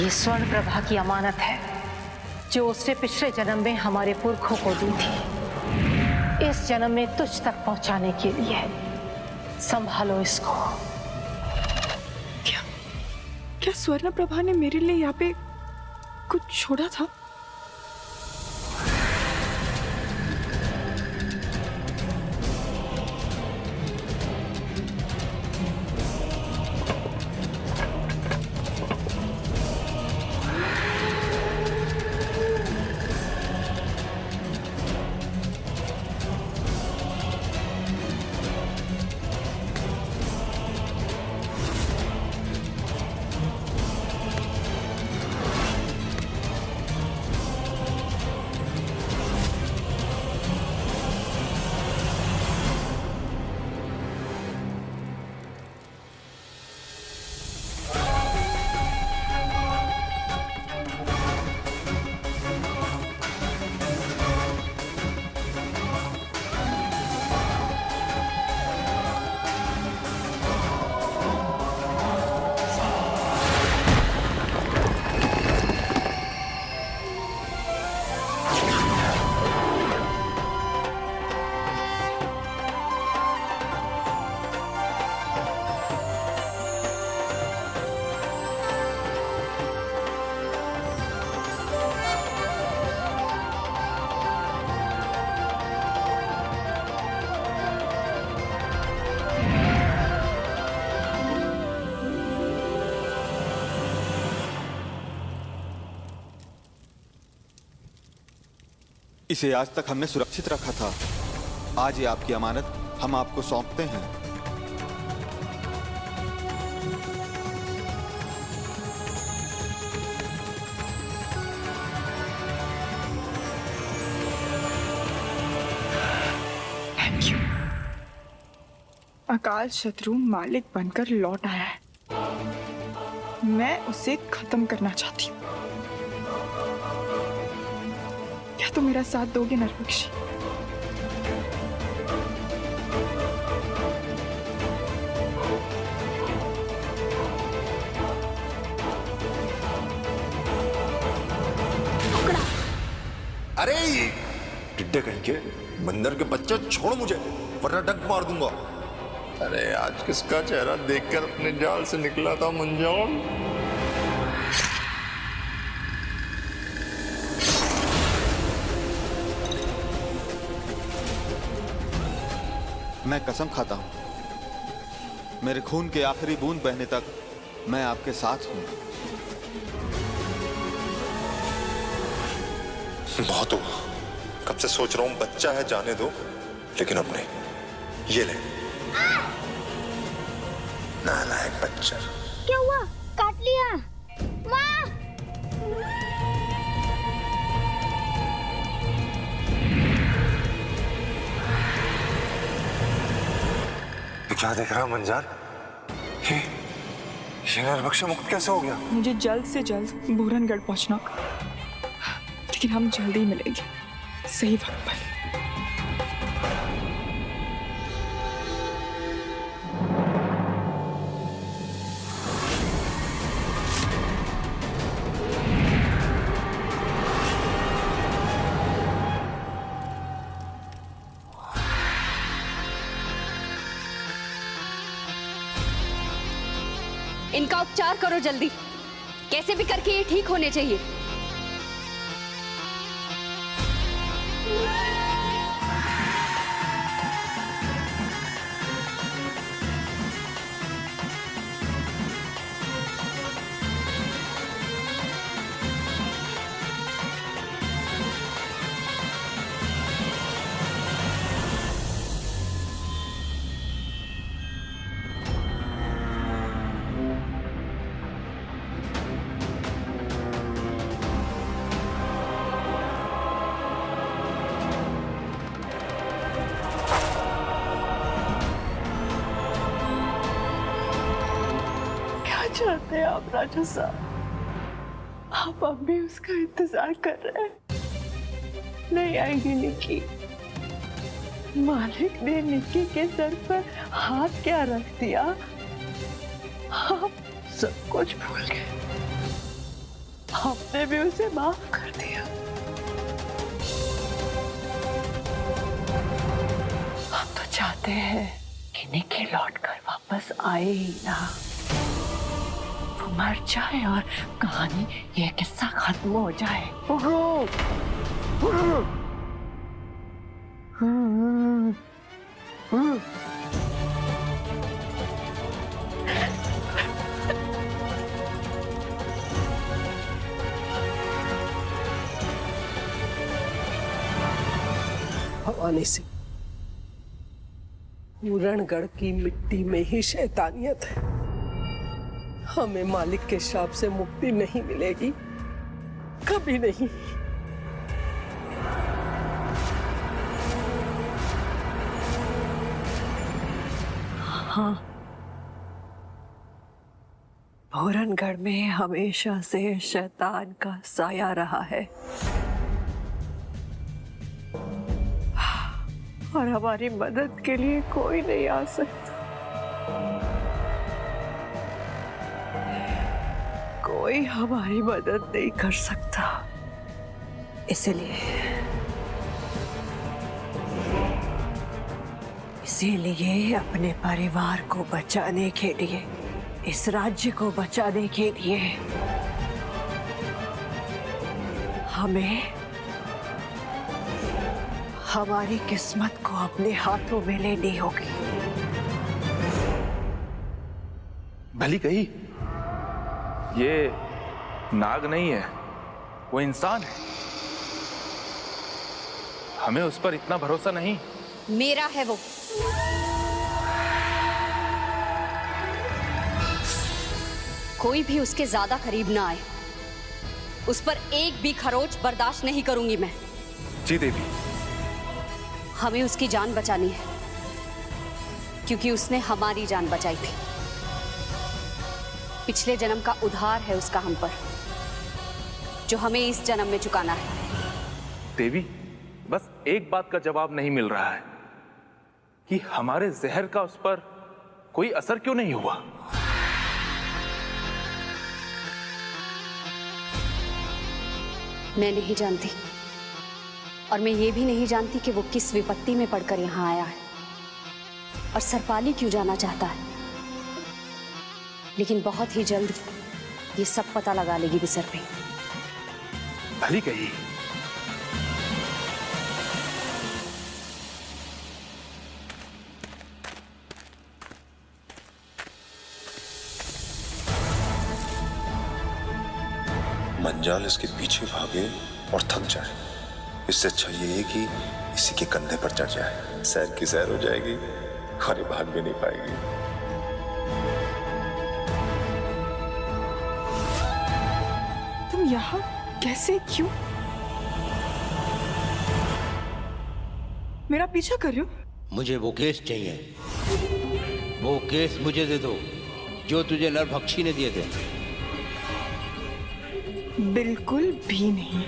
ये स्वर्ण प्रभा की अमानत है जो उसने पिछले जन्म में हमारे पुरखों को दी थी, इस जन्म में तुझ तक पहुंचाने के लिए। संभालो इसको। क्या स्वर्ण प्रभा ने मेरे लिए यहाँ पे कुछ छोड़ा था? इसे आज तक हमने सुरक्षित रखा था। आज ये आपकी अमानत हम आपको सौंपते हैं। Thank you. अकाल शत्रु मालिक बनकर लौट आया है। मैं उसे खत्म करना चाहती हूँ। क्या तुम मेरा साथ दोगे नरपक्षी? अरे टिड्डे कहीं के बंदर के बच्चे, छोड़ मुझे वरना डंक मार दूंगा। अरे आज किसका चेहरा देखकर अपने जाल से निकला था मुंजान। मैं कसम खाता हूं, मेरे खून के आखिरी बूंद बहने तक मैं आपके साथ हूं। बहुत हुआ, कब से सोच रहा हूं बच्चा है जाने दो, लेकिन अब नहीं। ये ले, नालायक बच्चा। क्या हुआ? काट लिया? माँ! क्या देख रहा मंजान? ये नरभक्षी मुक्त कैसे हो गया? मुझे जल्द से जल्द बूरनगढ़ पहुंचना, लेकिन हम जल्दी ही मिलेंगे, सही वक्त पर। इनका उपचार करो जल्दी, कैसे भी करके ये ठीक होने चाहिए। चाहते हैं आप राजा साहब? आप अब भी उसका इंतजार कर रहे हैं? नहीं आएगी निक्की। मालिक ने निक्की के सर पर हाथ क्या रख दिया? आप सब कुछ भूल गए। हमने भी उसे माफ कर दिया। हम तो चाहते हैं कि निकी लौटकर वापस आए ही ना, वो मर जाए और कहानी, ये किस्सा खत्म हो जाए। भवानी सिंह, पूरणगढ़ की मिट्टी में ही शैतानियत है। हमें मालिक के शाप से मुक्ति नहीं मिलेगी, कभी नहीं। हाँ, पूरणगढ़ में हमेशा से शैतान का साया रहा है और हमारी मदद के लिए कोई नहीं आ सकता। कोई हमारी मदद नहीं कर सकता। इसीलिए अपने परिवार को बचाने के लिए, इस राज्य को बचाने के लिए हमें हमारी किस्मत को अपने हाथों में लेनी होगी। भली कही, ये नाग नहीं है, वो इंसान है। हमें उस पर इतना भरोसा नहीं। मेरा है वो। कोई भी उसके ज्यादा करीब ना आए। उस पर एक भी खरोच बर्दाश्त नहीं करूंगी मैं। जी देवी। हमें उसकी जान बचानी है, क्योंकि उसने हमारी जान बचाई थी। पिछले जन्म का उधार है उसका हम पर, जो हमें इस जन्म में चुकाना है। देवी, बस एक बात का जवाब नहीं मिल रहा है कि हमारे जहर का उस पर कोई असर क्यों नहीं हुआ। मैं नहीं जानती, और मैं ये भी नहीं जानती कि वो किस विपत्ति में पड़कर यहाँ आया है और सरपाली क्यों जाना चाहता है। लेकिन बहुत ही जल्द ये सब पता लगा लेगी बिसर पे। भली कही। मंजाल इसके पीछे भागे और थक जाए। इससे अच्छा ये है कि इसी के कंधे पर चढ़ जाए। सैर की सैर हो जाएगी और ये भाग भी नहीं पाएगी। तुम यहाँ कैसे, क्यों? मेरा पीछा कर रहे हो? मुझे वो केस चाहिए। वो केस मुझे दे दो जो तुझे नरभक्षी ने दिए थे। बिल्कुल भी नहीं।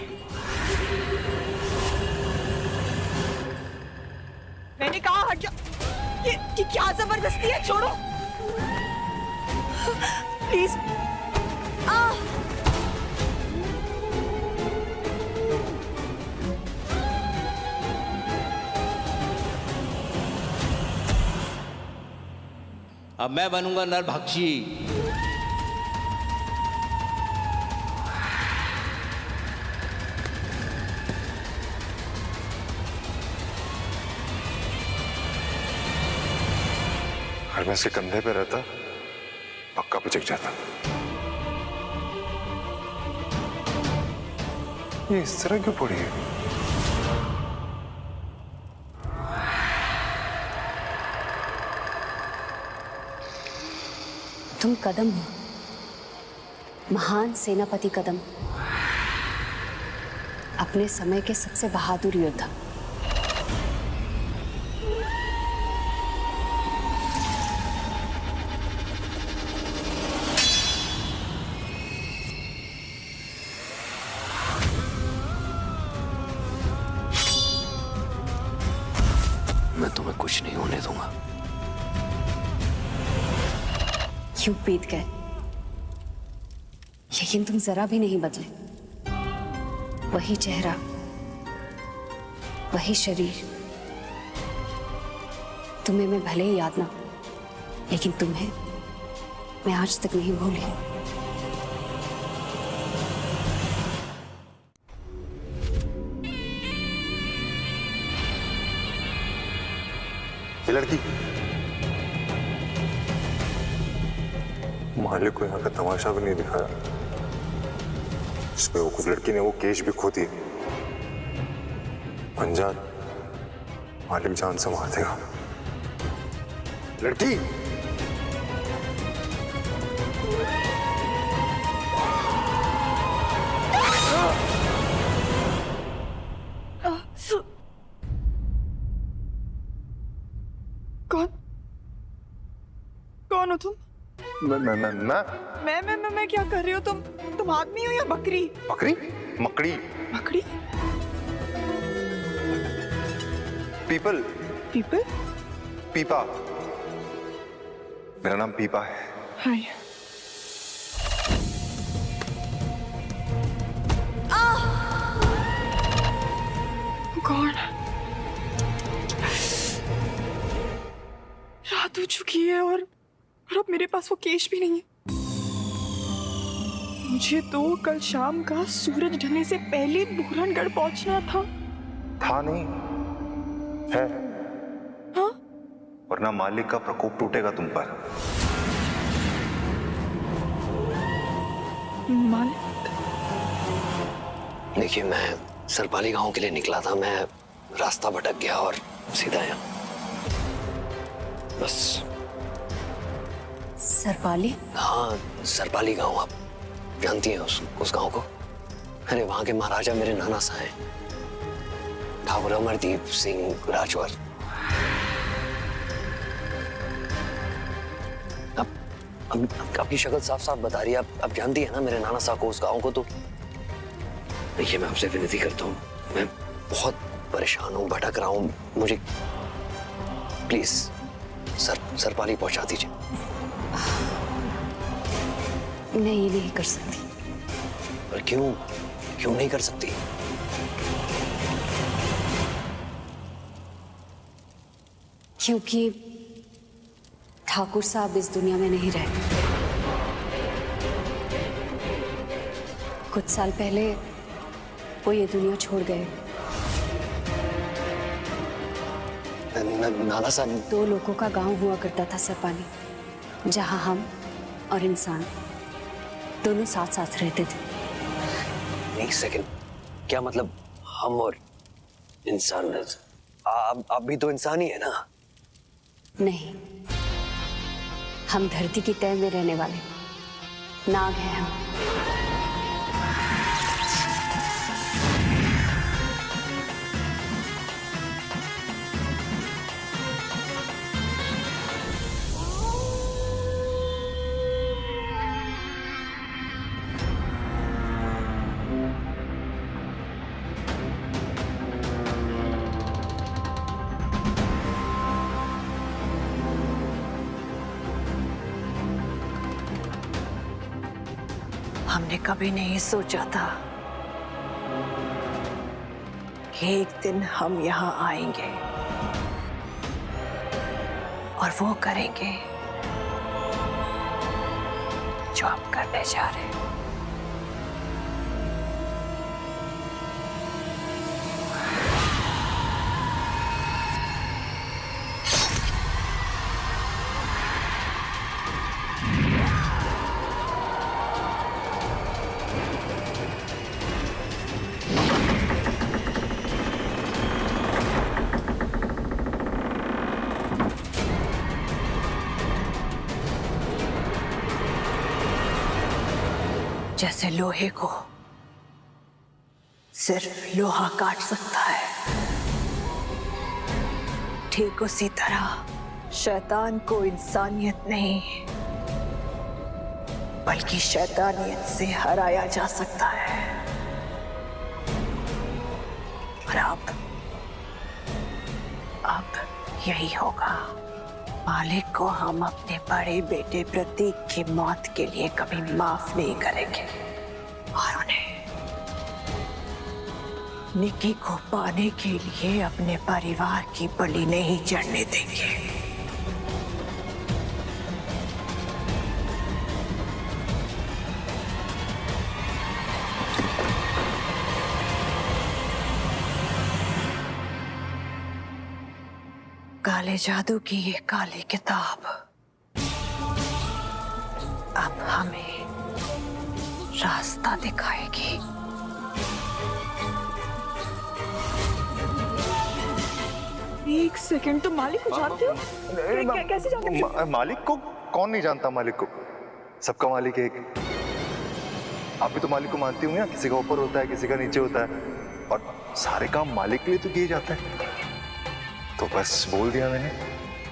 मैंने कहा हट जाओ। ये क्या जबरदस्ती है? छोड़ो प्लीज। अब मैं बनूंगा नरभक्षी। अगर मैं इसके कंधे पे रहता पक्का पिचक जाता। ये इस तरह क्यों पड़ी है? तुम कदम हो, महान सेनापति कदम, अपने समय के सबसे बहादुर योद्धा। मैं तुम्हें कुछ नहीं होने दूंगा। You beat गए। लेकिन तुम जरा भी नहीं बदले। वही चेहरा, वही शरीर। तुम्हें मैं भले ही याद ना, लेकिन तुम्हें मैं आज तक नहीं भूली। ये लड़की मालिक को यहाँ का तमाशा भी नहीं दिखाया। इस बेवकूफ लड़की ने वो केश भी खो दी। अनजान मालिक जान से मार देगा। लड़की कौन हो तुम? मैं क्या कर रही हो तुम आदमी हो या बकरी? बकरी? मकड़ी? मकड़ी? पीपल? पीपल? पीपा। मेरा नाम पीपा है। हाय। कौन? रात हो चुकी है और अब मेरे पास वो केश भी नहीं है। मुझे तो कल शाम का सूरज ढलने से पहले बूरनगढ़ पहुंचना था। था नहीं है। हाँ? वरना मालिक का प्रकोप टूटेगा तुम पर। मालिक? देखिए, मैं सरपाली गांव के लिए निकला था। मैं रास्ता भटक गया और सीधा यहाँ। बस। सरपाली? हाँ, सरपाली गांव। आप जानती हैं उस गांव को? अरे वहां के महाराजा मेरे नाना सा हैं, ठाकुर अमरदीप सिंह राजवर। अब आपकी शक्ल साफ साफ बता रही है। आप जानती है ना मेरे नाना साहब को, उस गांव को। तो देखिए, मैं आपसे विनती करता हूँ, मैं बहुत परेशान हूँ, भटक रहा हूँ। मुझे प्लीज सरपाली पहुंचा दीजिए। नहीं, नहीं कर सकती। पर क्यों नहीं कर सकती? क्योंकि ठाकुर साहब इस दुनिया में नहीं रहे। कुछ साल पहले वो ये दुनिया छोड़ गए। नाना साहब? 2 लोगों का गांव हुआ करता था सरपाली, जहां हम और इंसान दोनों साथ साथ रहते थे। एक सेकंड, क्या मतलब हम और इंसान? आप भी तो इंसान ही है ना? नहीं, हम धरती की तह में रहने वाले नाग हैं हम। हमने कभी नहीं सोचा था कि एक दिन हम यहाँ आएंगे और वो करेंगे जो हम करने जा रहे हैं। जैसे लोहे को सिर्फ लोहा काट सकता है, ठीक उसी तरह शैतान को इंसानियत नहीं बल्कि शैतानियत से हराया जा सकता है। और अब यही होगा। मालिक को हम अपने बड़े बेटे प्रतीक की मौत के लिए कभी माफ नहीं करेंगे। और उन्हें निकी को पाने के लिए अपने परिवार की बलि नहीं चढ़ने देंगे। काले जादू की ये काली किताब अब हमें रास्ता दिखाएगी। एक सेकंड, तो मालिक को जानते हो? कैसे जानते हो? मालिक को कौन नहीं जानता? मालिक को सबका मालिक एक। आप भी तो मालिक को मानती होंगे ना, किसी का ऊपर होता है, किसी का नीचे होता है, और सारे काम मालिक के लिए तो किए जाते हैं। तो बस बोल दिया मैंने,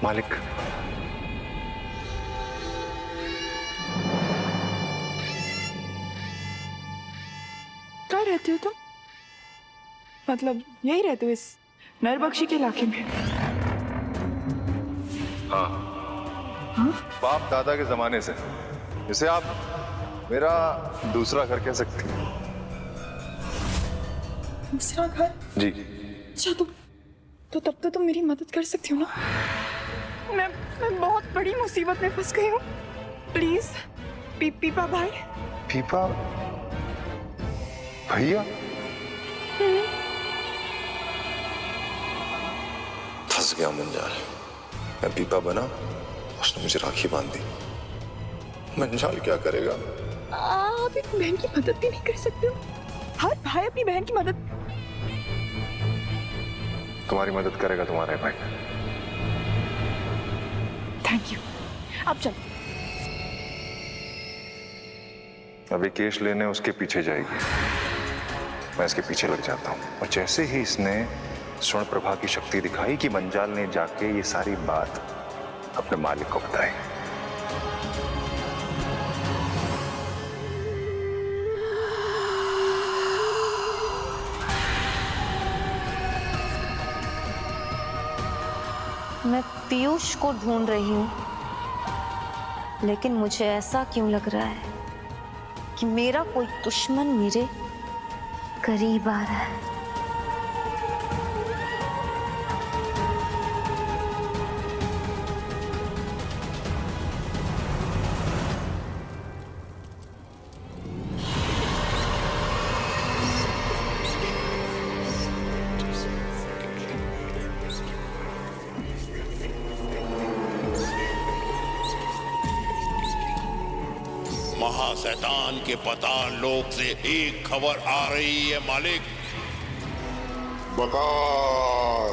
मालिक। कहाँ रहते हो तुम? मतलब यही रहते हो इस नरबख्शी के इलाके में? हाँ, बाप दादा के जमाने से, जिसे आप मेरा दूसरा घर कह सकते हैं। दूसरा घर? जी। अच्छा, तो तब तो तुम मेरी मदद कर सकती हो ना? मैं बहुत बड़ी मुसीबत में फंस गई हूँ। प्लीज पीपा भाई। पीपा भैया? फंस गया मंजाल। मैं पीपा बना, उसने मुझे राखी बांध दी। मंजाल क्या करेगा? आप एक बहन की मदद भी नहीं कर सकते हो? हर भाई अपनी बहन की मदद। तुम्हारी मदद करेगा तुम्हारा भाई। Thank you. अब चलो। अभी केश लेने उसके पीछे जाएगी, मैं इसके पीछे लग जाता हूँ, और जैसे ही इसने स्वर्ण प्रभा की शक्ति दिखाई कि मंजाल ने जाके ये सारी बात अपने मालिक को बताई। मैं पीयूष को ढूंढ रही हूँ, लेकिन मुझे ऐसा क्यों लग रहा है कि मेरा कोई दुश्मन मेरे करीब आ रहा है। महाशैतान के पताल लोक से एक खबर आ रही है मालिक। बकार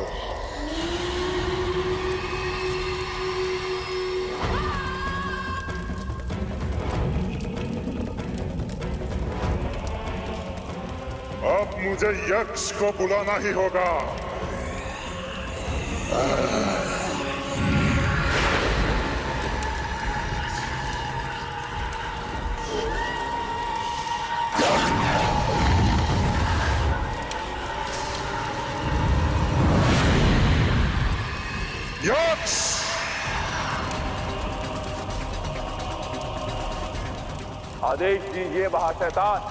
अब मुझे यक्ष को बुलाना ही होगा। यक्ष! आदेश दीजिए महाशैतान,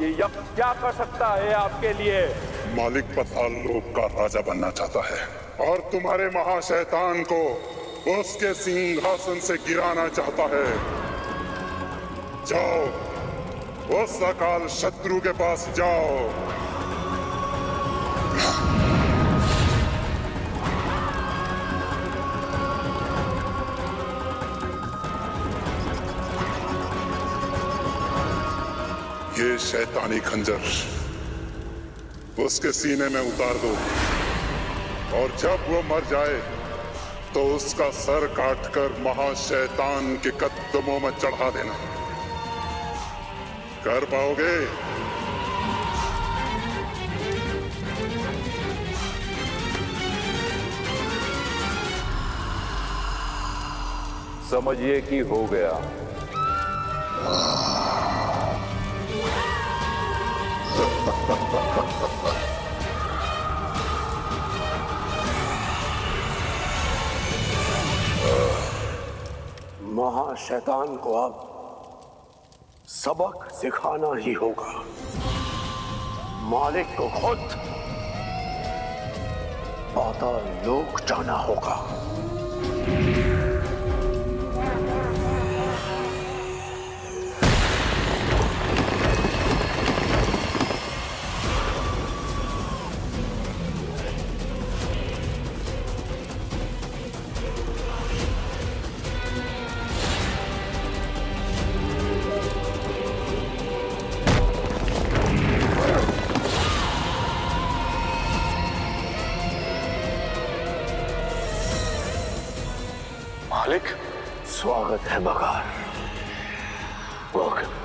ये यक्ष क्या कर सकता है आपके लिए? मालिक पताल लोक का राजा बनना चाहता है और तुम्हारे महाशैतान को उसके सिंहासन से गिराना चाहता है। जाओ, उस अकाल शत्रु के पास जाओ। ये शैतानी खंजर उसके सीने में उतार दो, और जब वो मर जाए तो उसका सर काटकर महाशैतान के कदमों में चढ़ा देना। कर पाओगे? समझिए कि हो गया। महाशैतान को अब सबक सिखाना ही होगा। मालिक को खुद पाताल लोक जाना होगा। मालिक, स्वागत है बकार। वेलकम।